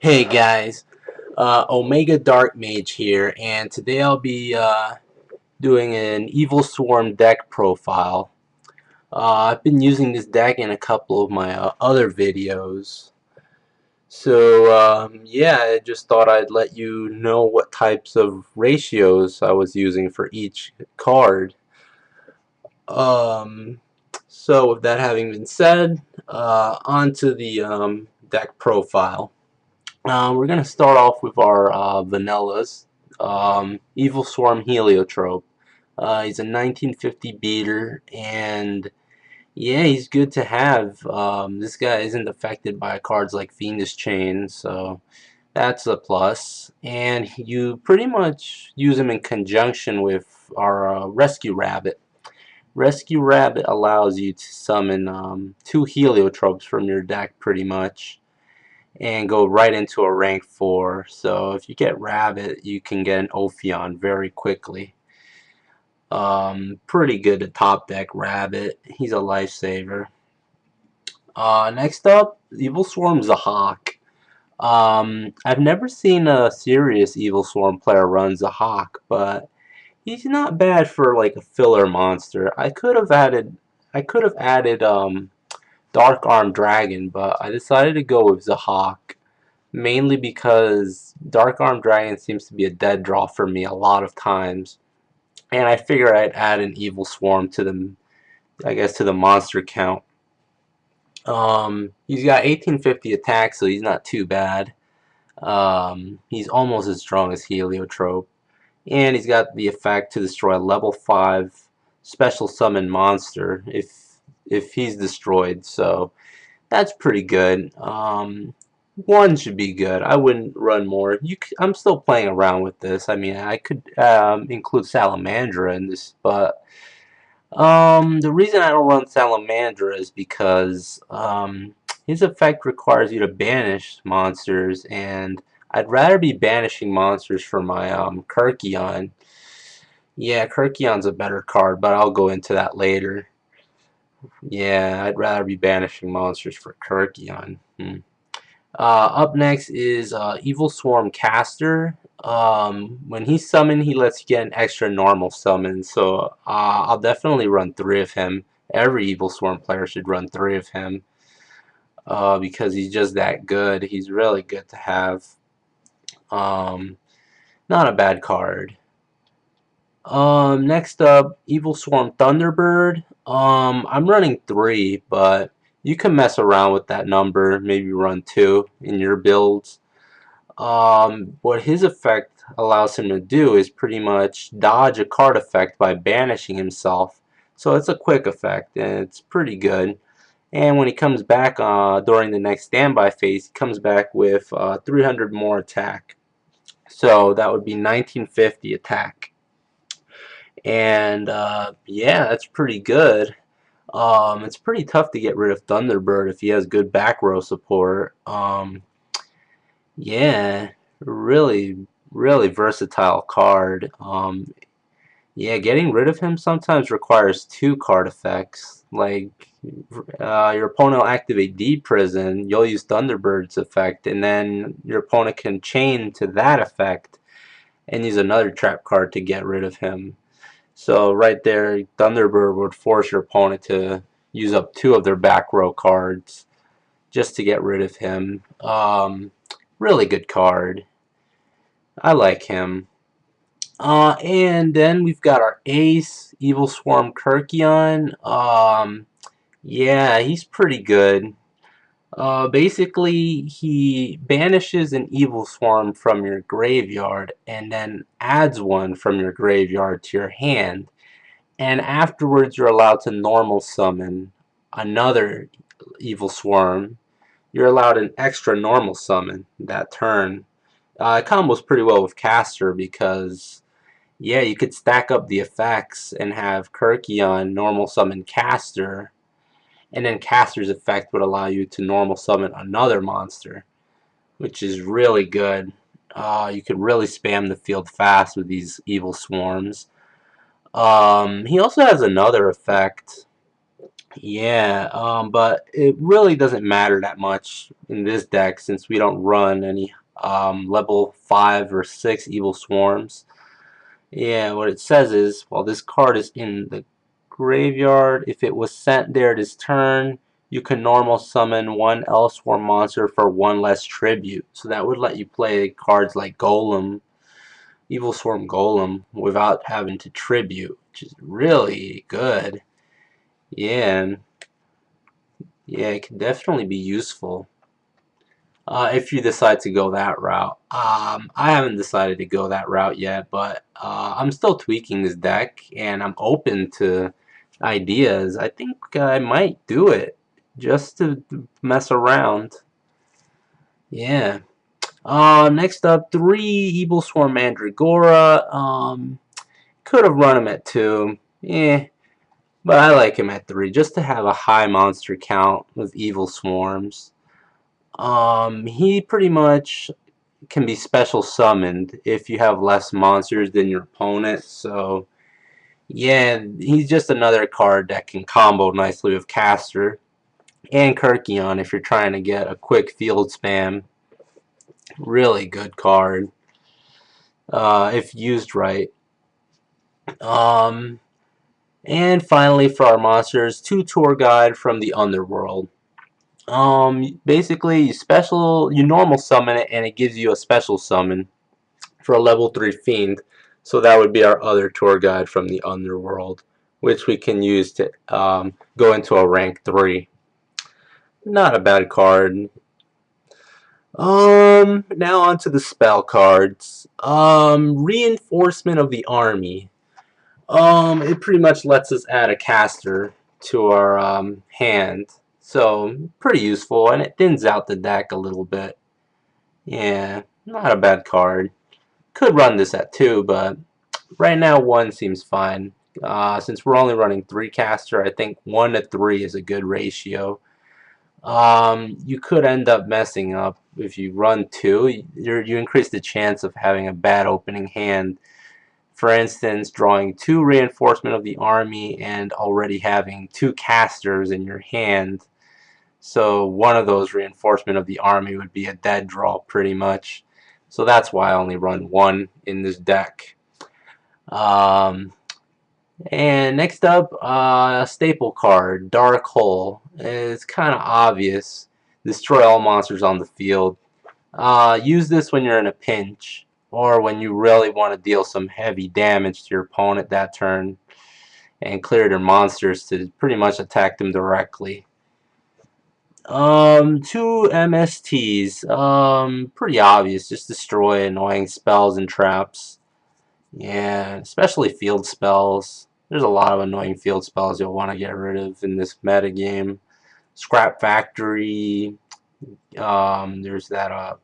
Hey guys, Omega Dark Mage here, and today I'll be doing an Evilswarm deck profile. I've been using this deck in a couple of my other videos, so yeah, I just thought I'd let you know what types of ratios I was using for each card. Um, so with that having been said, on to the deck profile. We're going to start off with our vanillas. Evilswarm Heliotrope. He's a 1950 beater, and yeah, he's good to have. This guy isn't affected by cards like Fiendish Chain, so that's a plus. And you pretty much use him in conjunction with our Rescue Rabbit. Rescue Rabbit allows you to summon 2 Heliotropes from your deck pretty much and go right into a rank 4. So if you get Rabbit, you can get an Ophion very quickly. Pretty good to top deck Rabbit. He's a lifesaver. Next up, Evilswarm Zahak. I've never seen a serious Evilswarm player run Zahak, but he's not bad for like a filler monster. I could have added Dark Arm Dragon, but I decided to go with Zahak. Mainly because Dark Arm Dragon seems to be a dead draw for me a lot of times. And I figure I'd add an Evilswarm to the monster count. He's got 1850 attack, so he's not too bad. He's almost as strong as Heliotrope. And he's got the effect to destroy a level 5 special summon monster if he's destroyed, so that's pretty good. One should be good. I wouldn't run more. I'm still playing around with this. I mean, I could include Salamandra in this, but the reason I don't run Salamandra is because his effect requires you to banish monsters, and I'd rather be banishing monsters for my Kurkjian. Yeah, Kurkjian's a better card, but I'll go into that later. Yeah, I'd rather be banishing monsters for Kurkjian. Up next is Evilswarm Castor. When he's summoned, he lets you get an extra normal summon, so I'll definitely run 3 of him. Every Evilswarm player should run 3 of him because he's just that good. He's really good to have. Um, Not a bad card. Next up, Evilswarm Thunderbird. I'm running 3, but you can mess around with that number. Maybe run 2 in your builds. What his effect allows him to do is pretty much dodge a card effect by banishing himself. So it's a quick effect, and it's pretty good. And when he comes back during the next standby phase, he comes back with 300 more attack. So that would be 1950 attack. And yeah, that's pretty good. It's pretty tough to get rid of Thunderbird if he has good back row support. Yeah, really versatile card. Yeah, getting rid of him sometimes requires 2 card effects. Like, your opponent will activate D Prison, you'll use Thunderbird's effect, and then your opponent can chain to that effect and use another trap card to get rid of him. So right there, Thunderbird would force your opponent to use up 2 of their back row cards just to get rid of him. Really good card. I like him. And then we've got our ace, Evilswarm Kurkjian. Yeah, he's pretty good. Basically, he banishes an Evilswarm from your graveyard and then adds one from your graveyard to your hand. And afterwards, you're allowed to normal summon another Evilswarm. You're allowed an extra normal summon that turn. It combos pretty well with Castor because, yeah, you could stack up the effects and have Kurkjian normal summon Castor, and then Castor's effect would allow you to normal summon another monster, which is really good. You could really spam the field fast with these Evilswarms. He also has another effect. Yeah, but it really doesn't matter that much in this deck since we don't run any level 5 or 6 Evil Swarms. Yeah, what it says is, while this card is in the graveyard, if it was sent there this turn, you can normal summon one Evilswarm monster for one less tribute. So that would let you play cards like Golem, Evilswarm Golem, without having to tribute, which is really good. Yeah, yeah, it can definitely be useful. If you decide to go that route. I haven't decided to go that route yet, but I'm still tweaking this deck, and I'm open to ideas. I think I might do it just to mess around. Yeah. Next up, 3 Evilswarm Mandragora. Could have run him at 2. Yeah, but I like him at 3 just to have a high monster count with Evil Swarms. He pretty much can be special summoned if you have less monsters than your opponent. So yeah, he's just another card that can combo nicely with Castor and Kurkjian if you're trying to get a quick field spam. Really good card if used right. Um, and finally for our monsters, 2 tour guide from the underworld. Basically you normal summon it and it gives you a special summon for a level 3 fiend. So that would be our other tour guide from the underworld, which we can use to go into a rank 3. Not a bad card. Now on to the spell cards. Reinforcement of the army. It pretty much lets us add a caster to our hand. So pretty useful, and it thins out the deck a little bit. Yeah, not a bad card. Could run this at 2, but right now 1 seems fine. Since we're only running 3 caster, I think 1 to 3 is a good ratio. You could end up messing up if you run 2. You increase the chance of having a bad opening hand. For instance, drawing 2 reinforcement of the army and already having 2 casters in your hand. So one of those reinforcement of the army would be a dead draw pretty much. So that's why I only run 1 in this deck. And next up, staple card, Dark Hole. It's kind of obvious. Destroy all monsters on the field. Use this when you're in a pinch, or when you really want to deal some heavy damage to your opponent that turn, and clear their monsters to pretty much attack them directly. 2 MSTs. Pretty obvious. Just destroy annoying spells and traps. Yeah, especially field spells. There's a lot of annoying field spells you'll want to get rid of in this meta game. Scrap Factory. There's that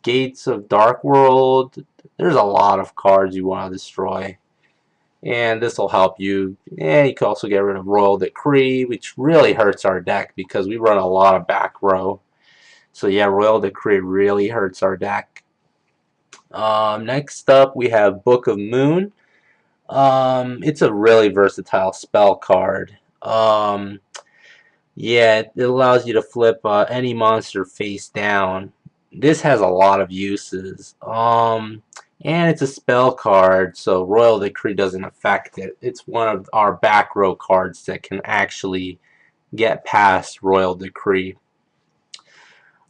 Gates of Dark World. There's a lot of cards you want to destroy. And this will help you. Yeah, you can also get rid of Royal Decree, which really hurts our deck because we run a lot of back row. So yeah, Royal Decree really hurts our deck. Next up, we have Book of Moon. It's a really versatile spell card. Yeah, it allows you to flip any monster face down. This has a lot of uses. And it's a spell card, so Royal Decree doesn't affect it. It's one of our back row cards that can actually get past Royal Decree.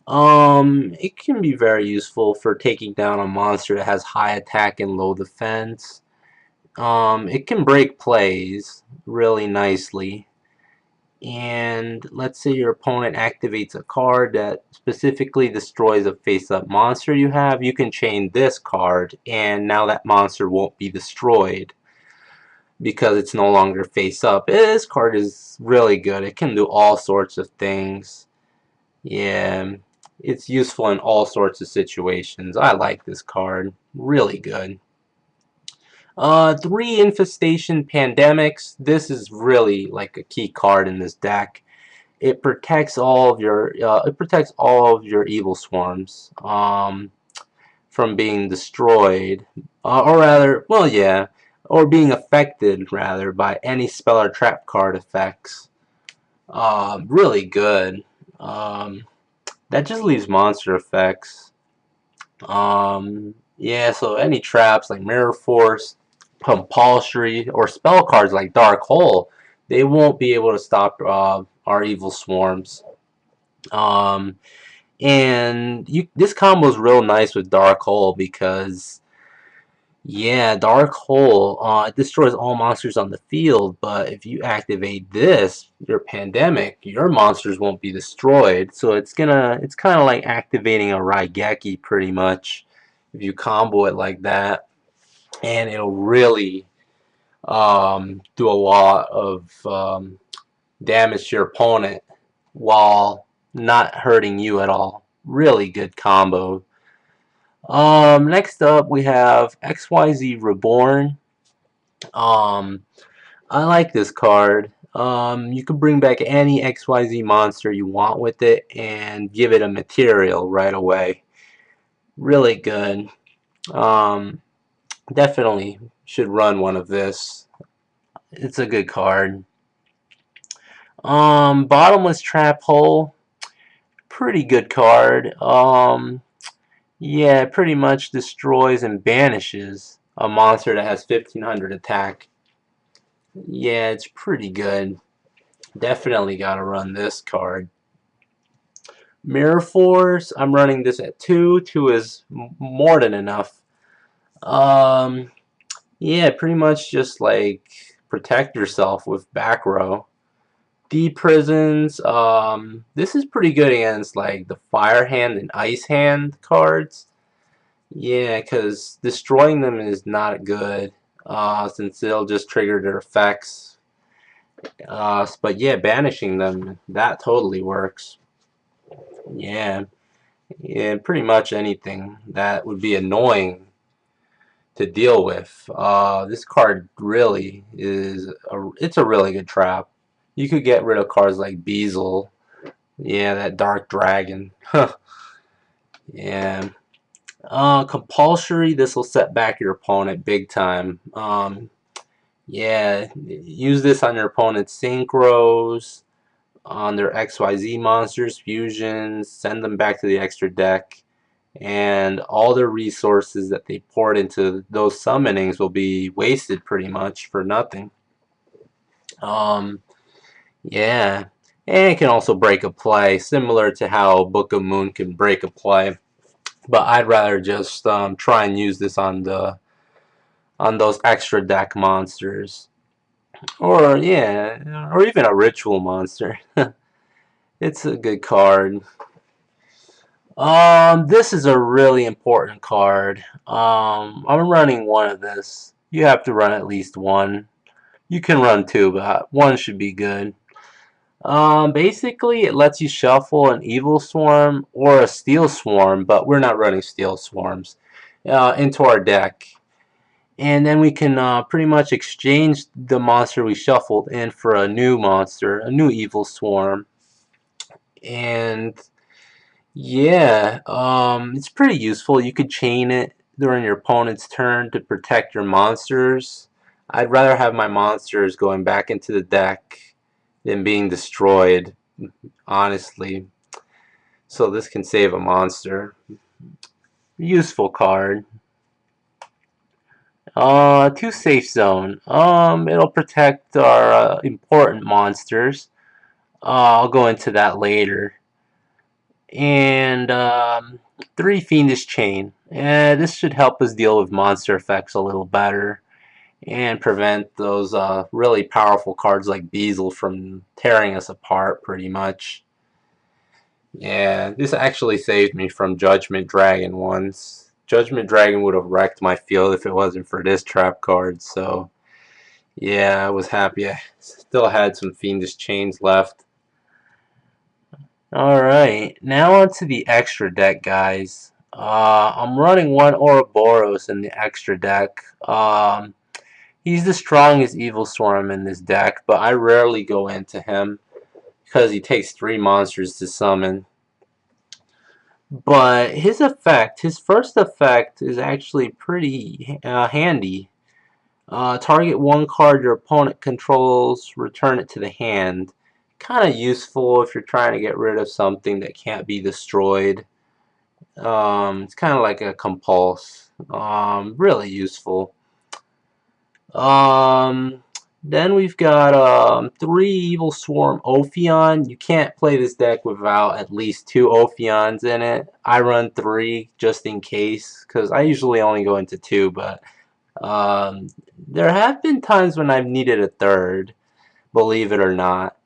It can be very useful for taking down a monster that has high attack and low defense. It can break plays really nicely. And let's say your opponent activates a card that specifically destroys a face-up monster you have, you can chain this card, and now that monster won't be destroyed because it's no longer face-up. This card is really good. It can do all sorts of things. Yeah, it's useful in all sorts of situations. I like this card. Really good. 3 Infestation Pandemics. This is really like a key card in this deck. It protects all of your evil swarms from being destroyed, or rather, well, yeah, or being affected rather by any spell or trap card effects. Really good. Um, that just leaves monster effects. Yeah, so any traps like Mirror Force, Compulsory, or spell cards like Dark Hole, they won't be able to stop our evil swarms. Um, and this combo is real nice with Dark Hole because, yeah, Dark Hole, it destroys all monsters on the field, but if you activate this, your Pandemic, your monsters won't be destroyed. So it's kind of like activating a Raigeki pretty much if you combo it like that, and it'll really do a lot of damage to your opponent while not hurting you at all. Really good combo. Next up we have Xyz Reborn. Um, I like this card. You can bring back any XYZ monster you want with it and give it a material right away. Really good. Um, Definitely should run one of this. It's a good card. Bottomless Trap Hole. Pretty good card. Yeah, it pretty much destroys and banishes a monster that has 1500 attack. Yeah, it's pretty good. Definitely gotta run this card. Mirror Force, I'm running this at 2. 2 is more than enough. Um, yeah, pretty much just like protect yourself with back row. D prisons, this is pretty good against like the Fire Hand and Ice Hand cards. Yeah, because destroying them is not good, since they'll just trigger their effects. But yeah, banishing them, that totally works. Yeah, yeah, pretty much anything that would be annoying to deal with. This card really is it's a really good trap. You could get rid of cards like Beetle. Yeah, that Dark Dragon. Yeah. Compulsory, this will set back your opponent big time. Yeah, use this on your opponent's synchros, on their XYZ monsters, fusions, send them back to the extra deck, and all the resources that they poured into those summonings will be wasted pretty much for nothing. Um, yeah, and it can also break a play, similar to how Book of Moon can break a play. But I'd rather just try and use this on those extra deck monsters, or yeah, or even a ritual monster. It's a good card. This is a really important card. I'm running one of this. You have to run at least one. You can run two, but one should be good. Basically, it lets you shuffle an Evilswarm or a Steel Swarm, but we're not running Steel Swarms, into our deck. And then we can pretty much exchange the monster we shuffled in for a new monster, a new Evilswarm. And yeah, it's pretty useful. You could chain it during your opponent's turn to protect your monsters. I'd rather have my monsters going back into the deck than being destroyed, honestly. So this can save a monster. Useful card. To Safe Zone. It'll protect our important monsters. I'll go into that later. And 3 Fiendish Chain. This should help us deal with monster effects a little better and prevent those really powerful cards like Beetle from tearing us apart pretty much. Yeah, this actually saved me from Judgment Dragon once. Judgment Dragon would have wrecked my field if it wasn't for this trap card, so yeah, I was happy I still had some Fiendish Chains left. Alright, now onto the extra deck, guys. I'm running one Ouroboros in the extra deck. He's the strongest Evilswarm in this deck, but I rarely go into him because he takes 3 monsters to summon. But his effect, his first effect, is actually pretty handy. Target one card your opponent controls, return it to the hand. kind of useful if you're trying to get rid of something that can't be destroyed. It's kind of like a compulse. Really useful. Um, then we've got 3 Evilswarm Ophion. You can't play this deck without at least 2 Ophions in it. I run 3 just in case, because I usually only go into 2, but um, there have been times when I've needed a third, believe it or not,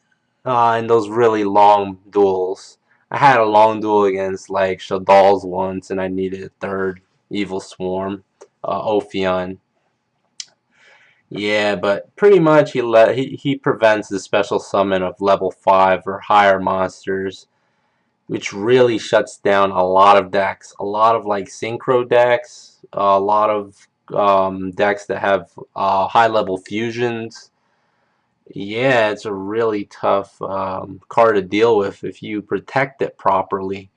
in those really long duels. I had a long duel against like Shadal's once, and I needed a third Evilswarm Ophion. Yeah, but pretty much he prevents the special summon of level 5 or higher monsters, which really shuts down a lot of decks. A lot of like synchro decks, a lot of decks that have high level fusions. Yeah, it's a really tough card to deal with if you protect it properly.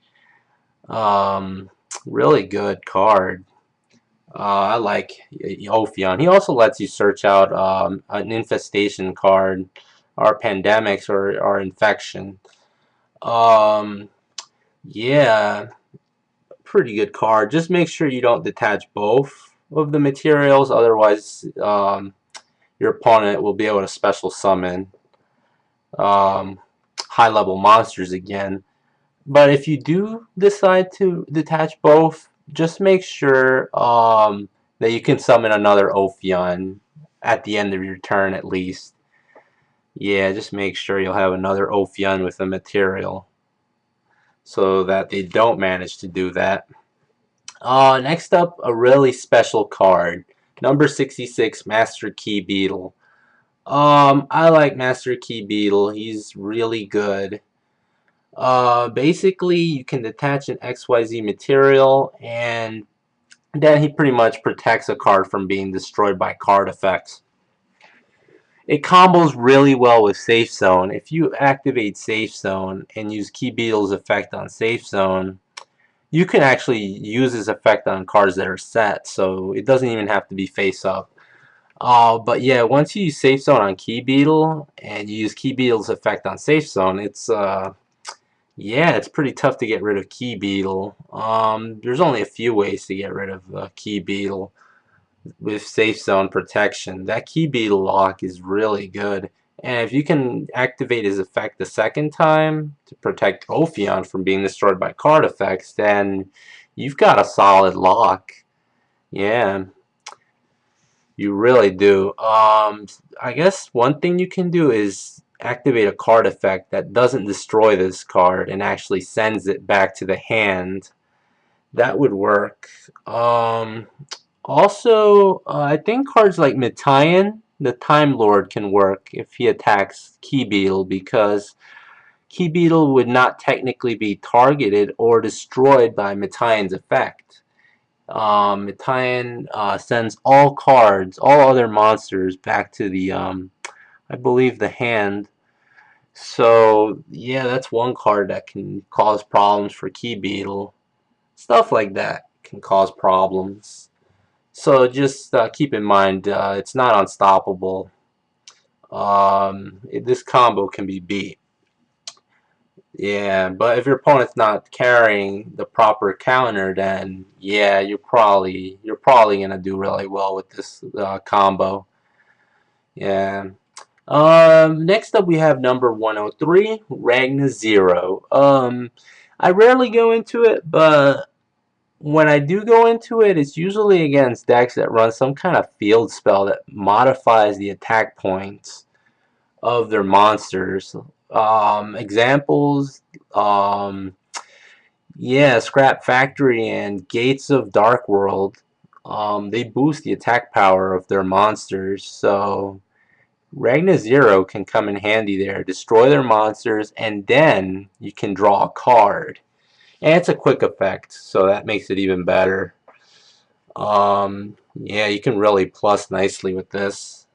Um, Really good card. I like Ophion. He also lets you search out an infestation card, or pandemics, or infection. Um, yeah, pretty good card. Just make sure you don't detach both of the materials, otherwise your opponent will be able to special summon um, high level monsters again. But if you do decide to detach both, just make sure that you can summon another Ophion at the end of your turn at least. Yeah, just make sure you'll have another Ophion with a material so that they don't manage to do that. Next up, a really special card. Number 66, Master Key Beetle. I like Master Key Beetle. He's really good. Basically, you can detach an XYZ material, and then he pretty much protects a card from being destroyed by card effects. It combos really well with Safe Zone. If you activate Safe Zone and use Key Beetle's effect on Safe Zone, you can actually use his effect on cards that are set, so it doesn't even have to be face up. But yeah, once you use Safe Zone on Key Beetle and you use Key Beetle's effect on Safe Zone, yeah, it's pretty tough to get rid of Key Beetle. There's only a few ways to get rid of Key Beetle with Safe Zone protection. That Key Beetle lock is really good. And if you can activate his effect the second time to protect Ophion from being destroyed by card effects, then you've got a solid lock. Yeah, you really do. I guess one thing you can do is activate a card effect that doesn't destroy this card and actually sends it back to the hand. That would work. Also, I think cards like Mitayan, the Time Lord, can work if he attacks Key Beetle, because Key Beetle would not technically be targeted or destroyed by Mitayan's effect. Mitayan sends all cards, all other monsters, back to the, I believe, the hand. So, yeah, that's one card that can cause problems for Key Beetle. Stuff like that can cause problems. So just keep in mind, it's not unstoppable. This combo can be beat. Yeah, but if your opponent's not carrying the proper counter, then yeah, you're probably gonna do really well with this combo. Yeah. Next up we have number 103, Ragna Zero. I rarely go into it, but when I do go into it, it's usually against decks that run some kind of field spell that modifies the attack points of their monsters. Examples, yeah, Scrap Factory and Gates of Dark World. They boost the attack power of their monsters, so Ragna Zero can come in handy there. Destroy their monsters, and then you can draw a card. And it's a quick effect, so that makes it even better. Yeah, you can really plus nicely with this.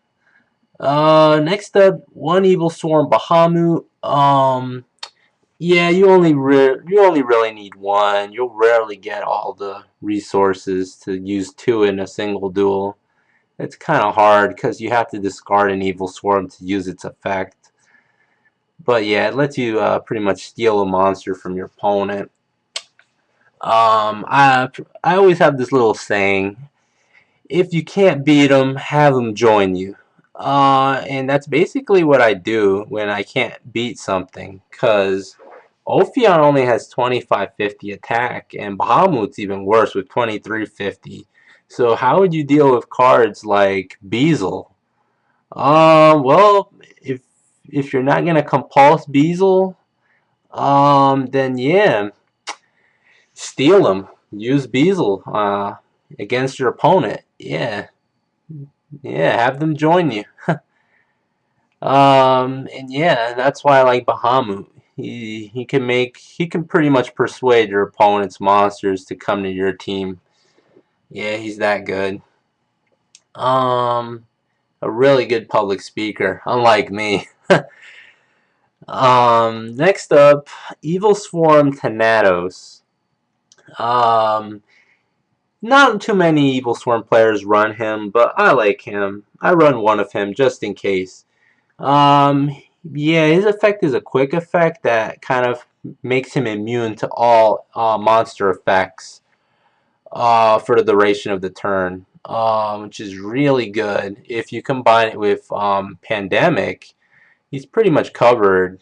Next up, one Evilswarm Bahama. Yeah, you only really need one. You'll rarely get all the resources to use 2 in a single duel. It's kind of hard because you have to discard an Evilswarm to use its effect. But yeah, it lets you pretty much steal a monster from your opponent. I always have this little saying: if you can't beat them, have them join you. And that's basically what I do when I can't beat something, because Ophion only has 2550 attack, and Bahamut's even worse with 2350. So how would you deal with cards like Beetle? Well, if you're not gonna compulse Beetle, then yeah, steal them. Use Beetle against your opponent. Yeah, yeah, have them join you. And yeah, that's why I like Bahamut. He can pretty much persuade your opponent's monsters to come to your team. Yeah, he's that good. Um, a really good public speaker, unlike me. Next up, Evilswarm Thanatos. Um, Not too many Evilswarm players run him, but I like him. I run one of him just in case. Um, yeah, his effect is a quick effect that kind of makes him immune to all monster effects for the duration of the turn, which is really good. If you combine it with Pandemic, he's pretty much covered.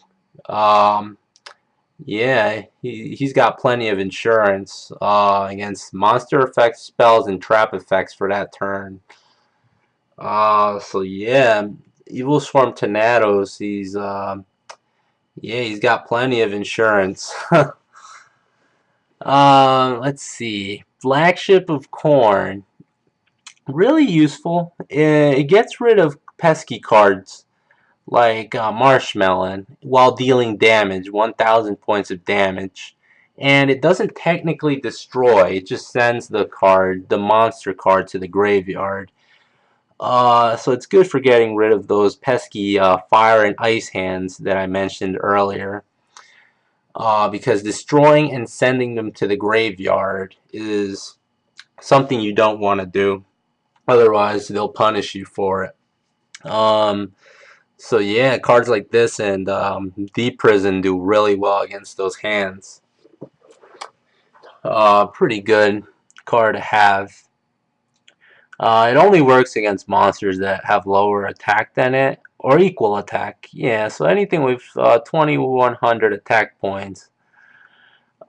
Um, yeah, he's got plenty of insurance against monster effects, spells, and trap effects for that turn. So yeah, Evilswarm Tornadoes. Yeah, he's got plenty of insurance. Let's see. Flagship of Corn. Really useful. It gets rid of pesky cards like Marshmallow while dealing damage, 1,000 points of damage. And it doesn't technically destroy, it just sends the monster card, to the graveyard. So it's good for getting rid of those pesky fire and ice hands that I mentioned earlier. Because destroying and sending them to the graveyard is something you don't want to do. Otherwise, they'll punish you for it. So yeah, cards like this and Deep Prison do really well against those hands. Pretty good card to have. It only works against monsters that have lower attack than it, or equal attack. Yeah, so anything with 2100 attack points.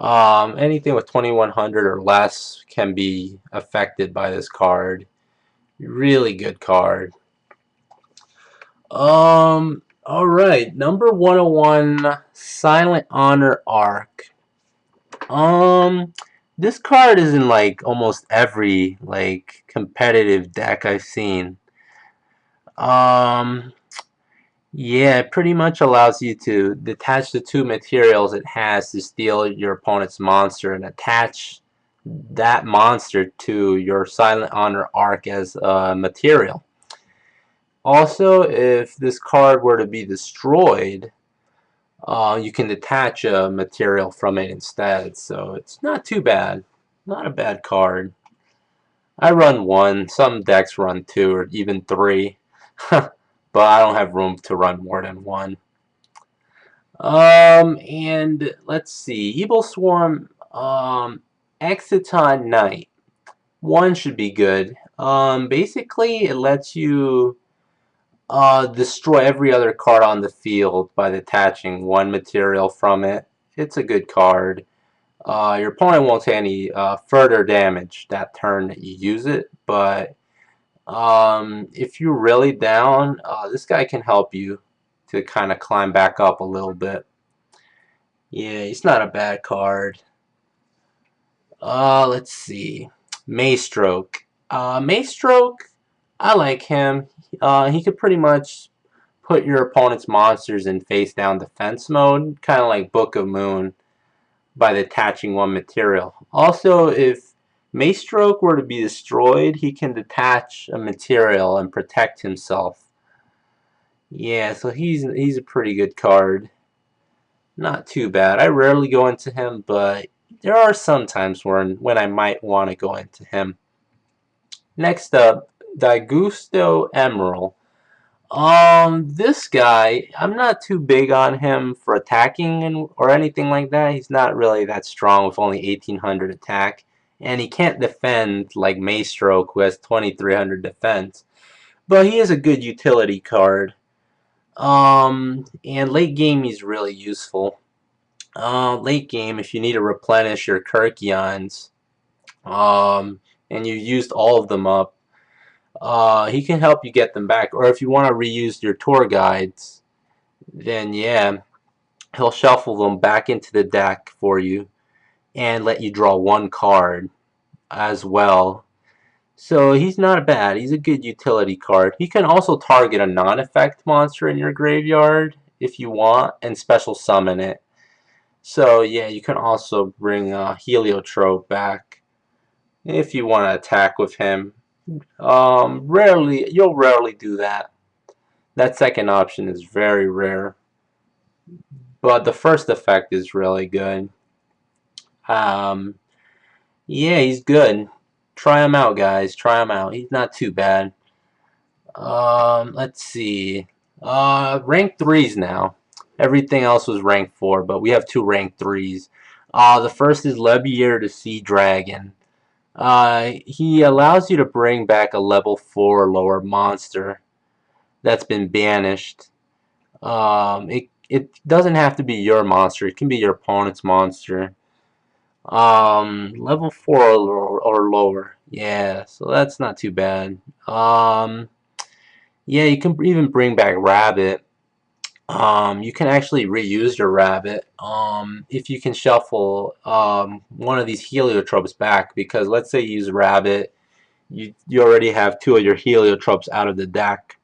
Anything with 2100 or less can be affected by this card. Really good card. Alright, number 101, Silent Honor Ark. This card is in like almost every like competitive deck I've seen. Um, yeah, it pretty much allows you to detach the two materials it has to steal your opponent's monster and attach that monster to your Silent Honor Ark as a material. Also, if this card were to be destroyed, you can detach a material from it instead, so it's not too bad. Not a bad card. I run one, some decks run two or even three, but I don't have room to run more than one. And let's see, Evilswarm Exciton Knight. One should be good. Basically, it lets you destroy every other card on the field by detaching one material from it. It's a good card. Your opponent won't take any further damage that turn that you use it, but if you're really down, this guy can help you to kind of climb back up a little bit. Yeah, he's not a bad card. Let's see. Maystroke. Maystroke, I like him. He could pretty much put your opponent's monsters in face down defense mode, kind of like Book of Moon, by detaching one material. Also, if Maystroke were to be destroyed, he can detach a material and protect himself. Yeah, so he's a pretty good card. Not too bad. I rarely go into him, but there are some times when I might want to go into him. Next up, Daigusto Emerald. This guy, I'm not too big on him for attacking or anything like that. He's not really that strong with only 1800 attack, and he can't defend like Maestroke, who has 2300 defense. But he is a good utility card. And late game he's really useful. Late game, if you need to replenish your kerkeions, and you used all of them up, he can help you get them back. Or if you want to reuse your tour guides, then yeah, he'll shuffle them back into the deck for you and let you draw one card as well. So he's not bad. He's a good utility card. He can also target a non-effect monster in your graveyard if you want and special summon it. So yeah, you can also bring Heliotrope back if you want to attack with him. You'll rarely do that. That second option is very rare. But the first effect is really good. Um, yeah, he's good. Try him out, guys. Try him out. He's not too bad. Let's see. Rank 3s now. Everything else was rank 4, but we have 2 rank 3s. The first is Lebier the Sea Dragon. He allows you to bring back a level 4 or lower monster that's been banished. It doesn't have to be your monster. It can be your opponent's monster. Level 4 or lower. Yeah, so that's not too bad. Yeah, you can even bring back Rabbit. You can actually reuse your Rabbit if you can shuffle one of these Heliotropes back, because let's say you use Rabbit, you already have 2 of your Heliotropes out of the deck.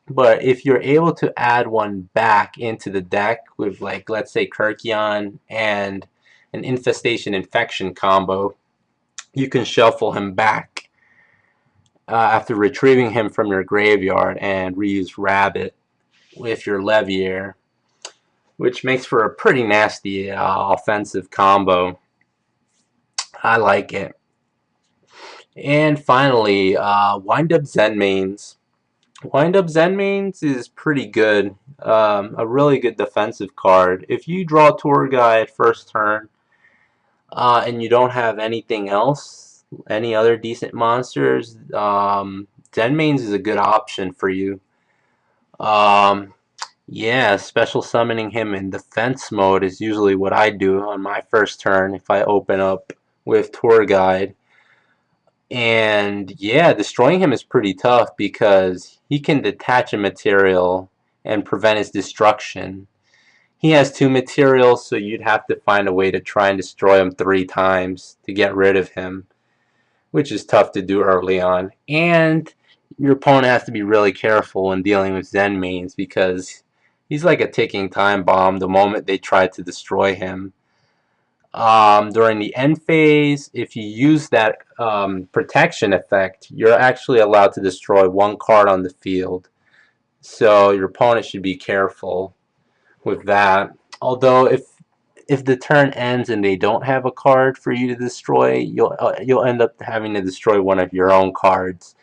But if you're able to add one back into the deck with, like, let's say Kurkjian and an Infestation Infection combo, you can shuffle him back after retrieving him from your graveyard and reuse Rabbit with your Levier, which makes for a pretty nasty offensive combo. I like it. And finally, Wind Up Zenmaines. Wind Up Zenmaines is pretty good. A really good defensive card. If you draw Tour Guide first turn and you don't have anything else, any other decent monsters, Zenmaines is a good option for you. Yeah, special summoning him in defense mode is usually what I do on my first turn if I open up with Tour Guide. And yeah, destroying him is pretty tough because he can detach a material and prevent its destruction. He has 2 materials, so you'd have to find a way to try and destroy him 3 times to get rid of him, which is tough to do early on. And your opponent has to be really careful when dealing with Zenmaines because he's like a ticking time bomb the moment they try to destroy him. During the end phase, if you use that protection effect, you're actually allowed to destroy 1 card on the field. So your opponent should be careful with that. Although if the turn ends and they don't have a card for you to destroy, you'll end up having to destroy one of your own cards.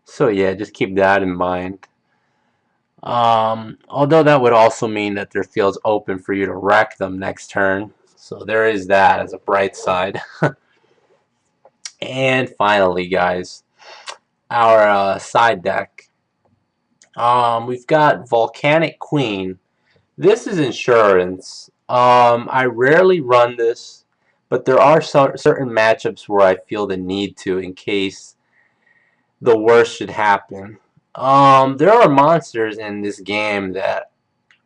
So yeah, just keep that in mind. Although that would also mean that their field's open for you to wreck them next turn. So there is that as a bright side. And finally, guys, our side deck. We've got Volcanic Queen. This is insurance. I rarely run this, but there are certain matchups where I feel the need to in case the worst should happen. There are monsters in this game that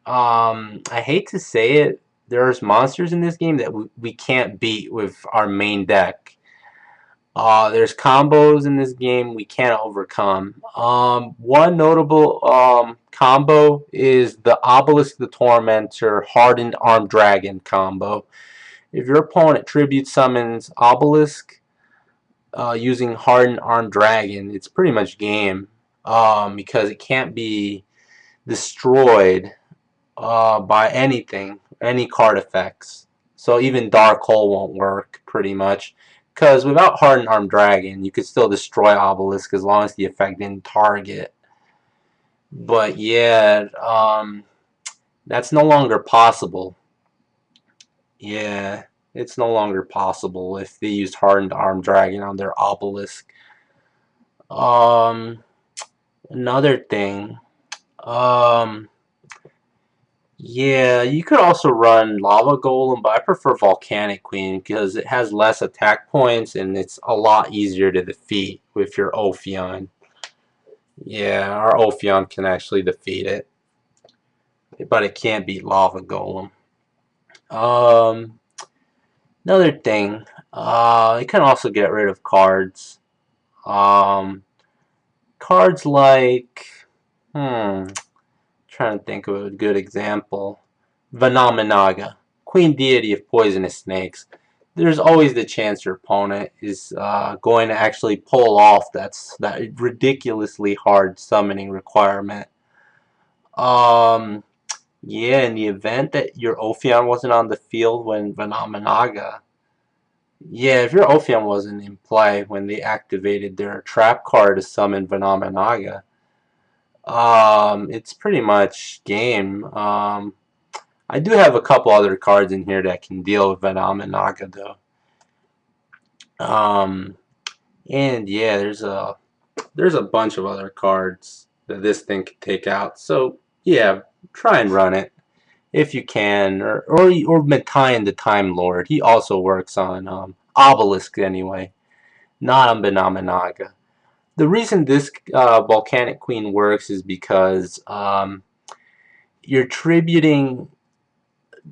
I hate to say it. There's monsters in this game that we can't beat with our main deck. There's combos in this game we can't overcome. One notable combo is the Obelisk the Tormentor Hardened Armed Dragon combo. If your opponent tribute summons Obelisk using Hardened Armed Dragon, it's pretty much game because it can't be destroyed by anything, any card effects. So even Dark Hole won't work, pretty much. Because without Hardened Armed Dragon, you could still destroy Obelisk as long as the effect didn't target. But yeah, that's no longer possible. Yeah, it's no longer possible if they used Hardened Arm Dragon on their obelisk. Um, Another thing, um, yeah, you could also run Lava Golem, but I prefer Volcanic Queen because it has less attack points and it's a lot easier to defeat with your Ophion. Yeah, our Ophion can actually defeat it, but it can't beat Lava Golem. Um, Another thing, you can also get rid of cards. Um, Cards like, trying to think of a good example. Vanaminaga, Queen Deity of Poisonous Snakes. There's always the chance your opponent is going to actually pull off that ridiculously hard summoning requirement. Um, yeah, in the event that your Ophion wasn't on the field when Vanaminaga, yeah, if your Ophion wasn't in play when they activated their trap card to summon Vanaminaga, it's pretty much game. I do have a couple other cards in here that can deal with Vanaminaga though. Um, and yeah, there's a bunch of other cards that this thing can take out. So yeah, try and run it if you can, or Matai the Time Lord. He also works on Obelisk anyway, not on Vanaminaga. The reason this Volcanic Queen works is because you're tributing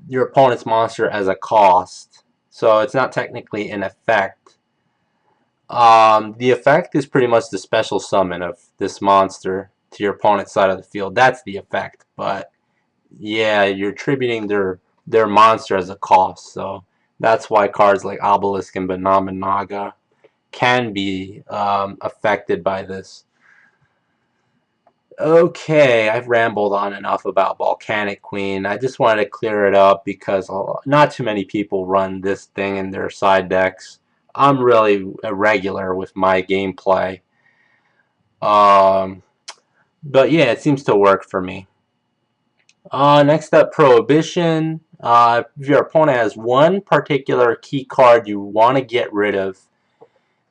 your opponent's monster as a cost, so it's not technically an effect. The effect is pretty much the special summon of this monster to your opponent's side of the field. That's the effect, but yeah, you're tributing their monster as a cost, so that's why cards like Obelisk and Banama can be affected by this. Okay, I've rambled on enough about Volcanic Queen. I just wanted to clear it up because not too many people run this thing in their side decks. I'm really irregular with my gameplay. Um, but yeah, it seems to work for me. Next up, Prohibition. If your opponent has one particular key card you want to get rid of,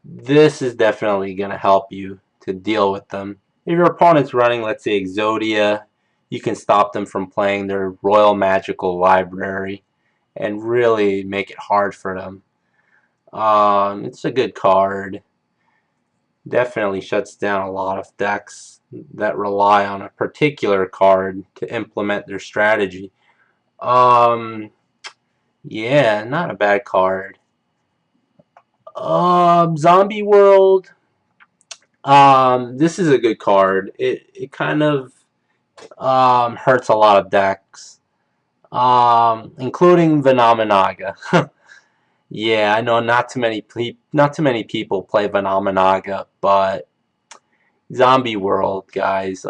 this is definitely going to help you to deal with them. If your opponent's running, let's say, Exodia, you can stop them from playing their Royal Magical Library and really make it hard for them. It's a good card. Definitely shuts down a lot of decks that rely on a particular card to implement their strategy. Um, yeah, not a bad card. Zombie World. This is a good card. It kind of hurts a lot of decks, including Vanaminaga. Yeah, I know not too many people play Vanaminaga, but Zombie World, guys,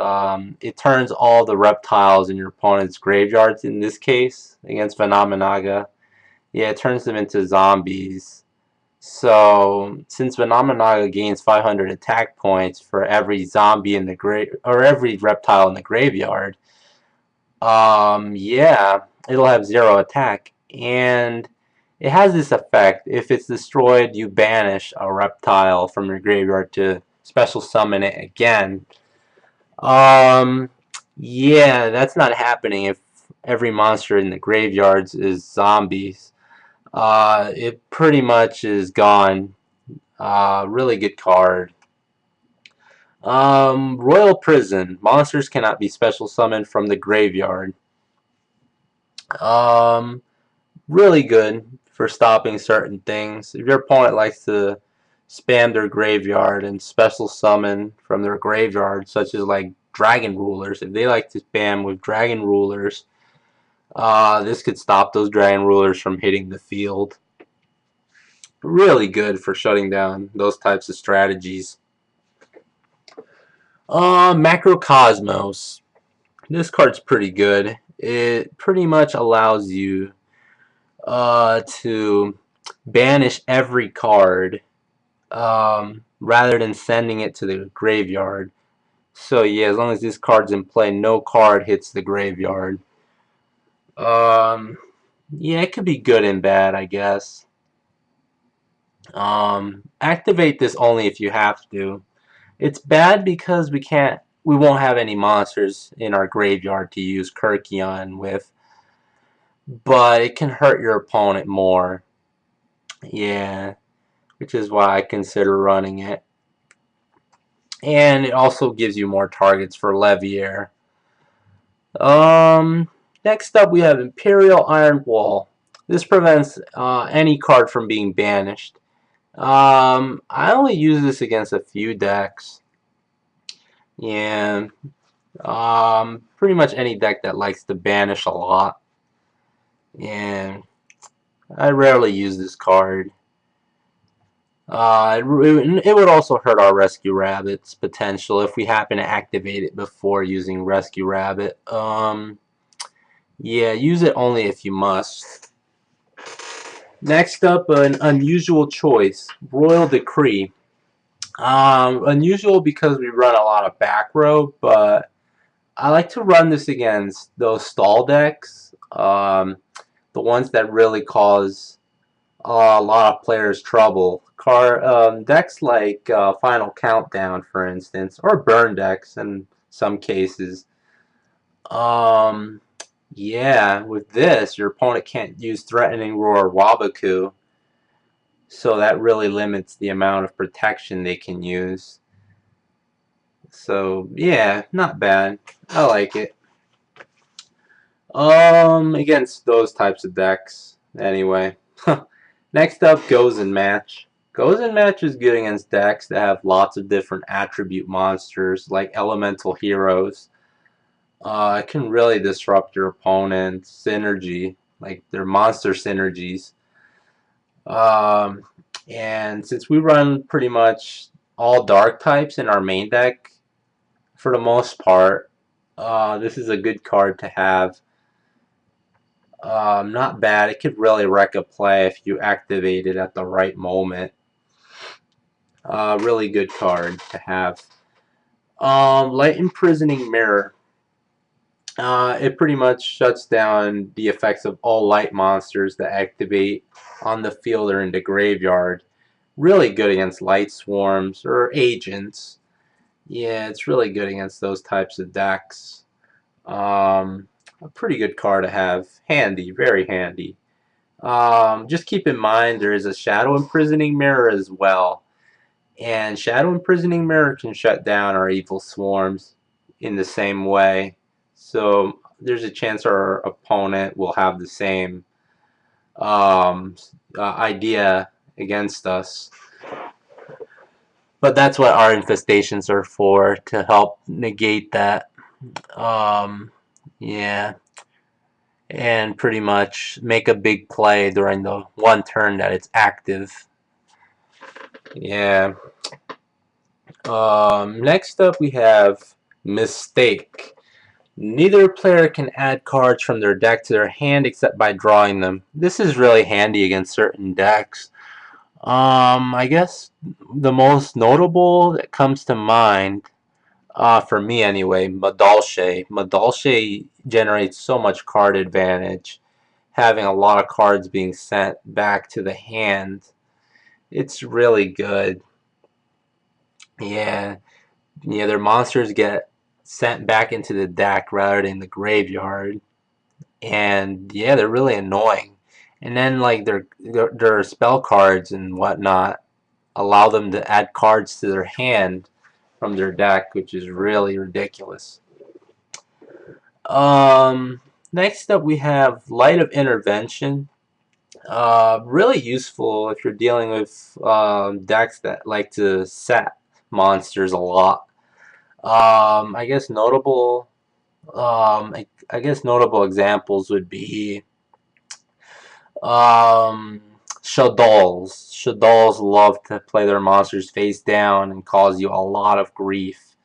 it turns all the reptiles in your opponent's graveyards. In this case, against Vanaminaga, yeah, it turns them into zombies. So, since Phenomena gains 500 attack points for every zombie in the or every reptile in the graveyard, yeah, it'll have 0 attack. And it has this effect. If it's destroyed, you banish a reptile from your graveyard to special summon it again. Um, yeah, that's not happening if every monster in the graveyards is zombies. It pretty much is gone. Really good card. Royal Prison. Monsters cannot be special summoned from the graveyard. Um, Really good for stopping certain things. If your opponent likes to spam their graveyard and special summon from their graveyard, such as like Dragon Rulers, if they like to spam with Dragon Rulers, this could stop those Dragon Rulers from hitting the field. Really good for shutting down those types of strategies. Macrocosmos. This card's pretty good. It pretty much allows you to banish every card rather than sending it to the graveyard. So yeah, as long as this card's in play, no card hits the graveyard. Yeah, it could be good and bad, I guess. Activate this only if you have to. It's bad because we won't have any monsters in our graveyard to use Kurkjian with, but it can hurt your opponent more. Yeah, which is why I consider running it. And it also gives you more targets for Levier. Next up we have Imperial Iron Wall. This prevents any card from being banished. I only use this against a few decks. Yeah, pretty much any deck that likes to banish a lot. And I rarely use this card. It would also hurt our Rescue Rabbit's potential if we happen to activate it before using Rescue Rabbit. Yeah, use it only if you must. Next up, an unusual choice, Royal Decree. Unusual because we run a lot of back row, but I like to run this against those stall decks, the ones that really cause a lot of players trouble. Decks like Final Countdown, for instance, or burn decks in some cases. Um, yeah, with this, your opponent can't use Threatening Roar or Wabaku, so that really limits the amount of protection they can use. So yeah, not bad. I like it. Against those types of decks, anyway. Next up, Goes in Match. Goes in Match is good against decks that have lots of different attribute monsters, like elemental heroes. It can really disrupt your opponent's synergy, like their monster synergies. Um, and since we run pretty much all dark types in our main deck, for the most part, this is a good card to have. Not bad. It could really wreck a play if you activate it at the right moment. Really good card to have. Light Imprisoning Mirror. It pretty much shuts down the effects of all light monsters that activate on the field or in the graveyard. Really good against light swarms or agents. Yeah, it's really good against those types of decks. A pretty good card to have. Handy, very handy. Just keep in mind there is a Shadow Imprisoning Mirror as well. And Shadow Imprisoning Mirror can shut down our evil swarms in the same way. So there's a chance our opponent will have the same idea against us. But that's what our infestations are for, to help negate that. Yeah. And pretty much make a big play during the one turn that it's active. Yeah. Next up we have Mistake. Neither player can add cards from their deck to their hand except by drawing them. This is really handy against certain decks. I guess the most notable that comes to mind, for me anyway, Madolche. Madolche generates so much card advantage, having a lot of cards being sent back to the hand. It's really good. Yeah. Yeah, their monsters get sent back into the deck rather than the graveyard. And yeah, they're really annoying. And then like their spell cards and whatnot allow them to add cards to their hand from their deck, which is really ridiculous. Next up we have Light of Intervention. Really useful if you're dealing with decks that like to set monsters a lot. I guess notable I guess notable examples would be um, Shaddolls. Shaddolls love to play their monsters face down and cause you a lot of grief.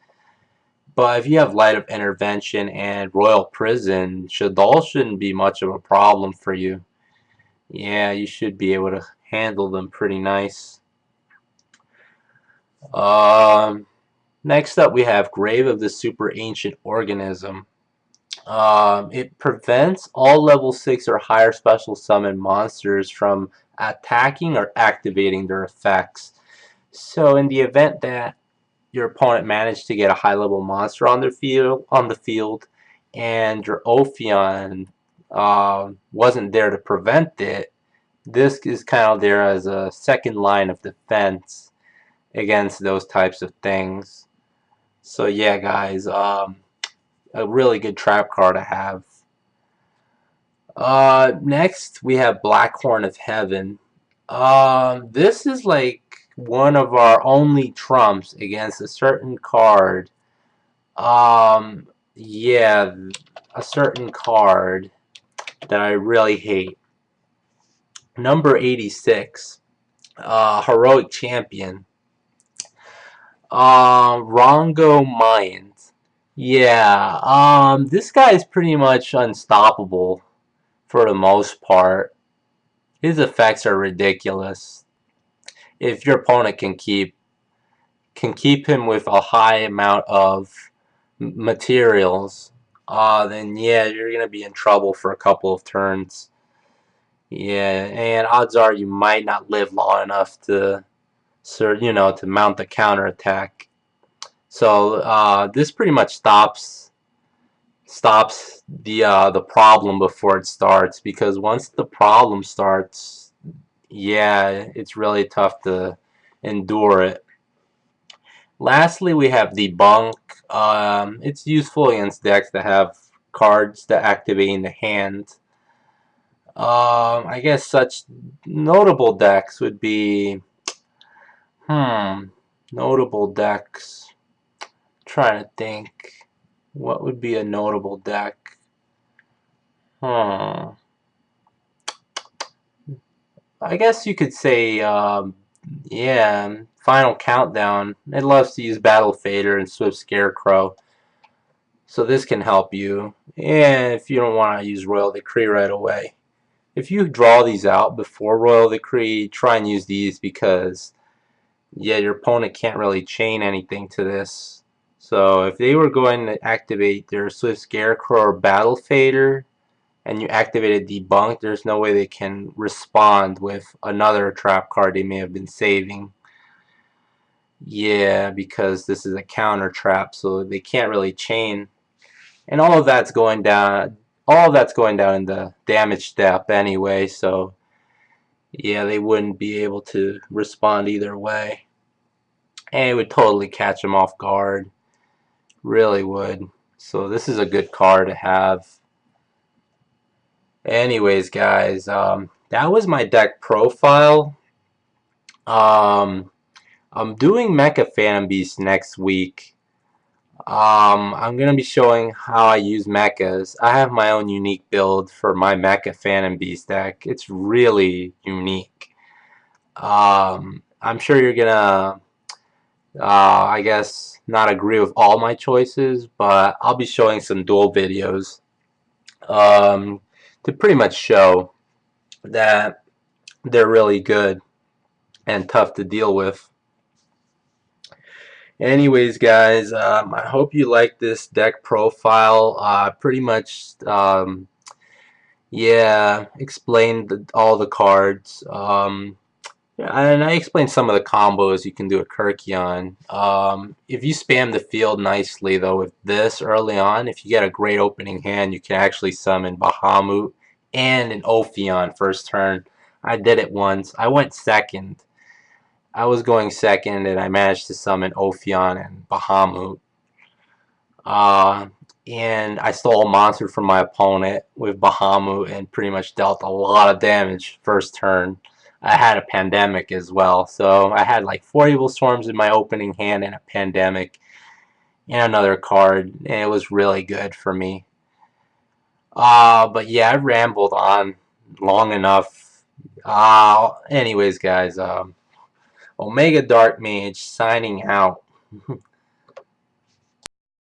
But if you have Light of Intervention and Royal Prison, Shaddolls shouldn't be much of a problem for you. Yeah, you should be able to handle them pretty nice. Um, Next up, we have Grave of the Super Ancient Organism. It prevents all level 6 or higher special summon monsters from attacking or activating their effects. So in the event that your opponent managed to get a high level monster on the field, and your Ophion wasn't there to prevent it, this is kind of there as a second line of defense against those types of things. So yeah, guys, a really good trap card to have. Next we have Blackhorn of Heaven. This is like one of our only trumps against a certain card. Yeah, a certain card that I really hate. Number 86, Heroic Champion. Rongo Mayans. Yeah, this guy is pretty much unstoppable for the most part. His effects are ridiculous. If your opponent can keep him with a high amount of materials, then yeah, you're gonna be in trouble for a couple of turns. Yeah, and odds are you might not live long enough to, to mount the counterattack. So this pretty much stops the problem before it starts, because once the problem starts, yeah, it's really tough to endure it. Lastly, we have Debunk. It's useful against decks that have cards that activate in the hand. I guess such notable decks would be, notable decks. Trying to think, what would be a notable deck? Hmm. I guess you could say, yeah, Final Countdown. It loves to use Battle Fader and Swift Scarecrow, so this can help you. And if you don't want to use Royal Decree right away, if you draw these out before Royal Decree, try and use these, because yeah, your opponent can't really chain anything to this. So if they were going to activate their Swift Scarecrow or Battle Fader, and you activated Debunk, there's no way they can respond with another trap card they may have been saving. Yeah, because this is a counter trap, so they can't really chain. And all of that's going down in the damage step anyway, so yeah, they wouldn't be able to respond either way. And it would totally catch them off guard. Really would. So this is a good card to have. Anyways, guys, that was my deck profile. I'm doing Mecha Phantom Beast next week. I'm going to be showing how I use mechas. I have my own unique build for my Mecha Phantom Beast deck. It's really unique. I'm sure you're going to, I guess, not agree with all my choices, but I'll be showing some dual videos to pretty much show that they're really good and tough to deal with. Anyways, guys, I hope you like this deck profile. Pretty much, yeah, explained all the cards. Yeah, and I explained some of the combos you can do at Kurkjian. If you spam the field nicely, though, with this early on, if you get a great opening hand, you can actually summon Bahama and an Ophion first turn. I did it once. I went second. I was going second, and I managed to summon Ophion and Bahama. And I stole a monster from my opponent with Bahama and pretty much dealt a lot of damage first turn. I had a Pandemic as well, so I had like 4 Evilswarms in my opening hand and a Pandemic and another card, and it was really good for me. But yeah, I rambled on long enough. Anyways, guys, Omega Dark Mage signing out.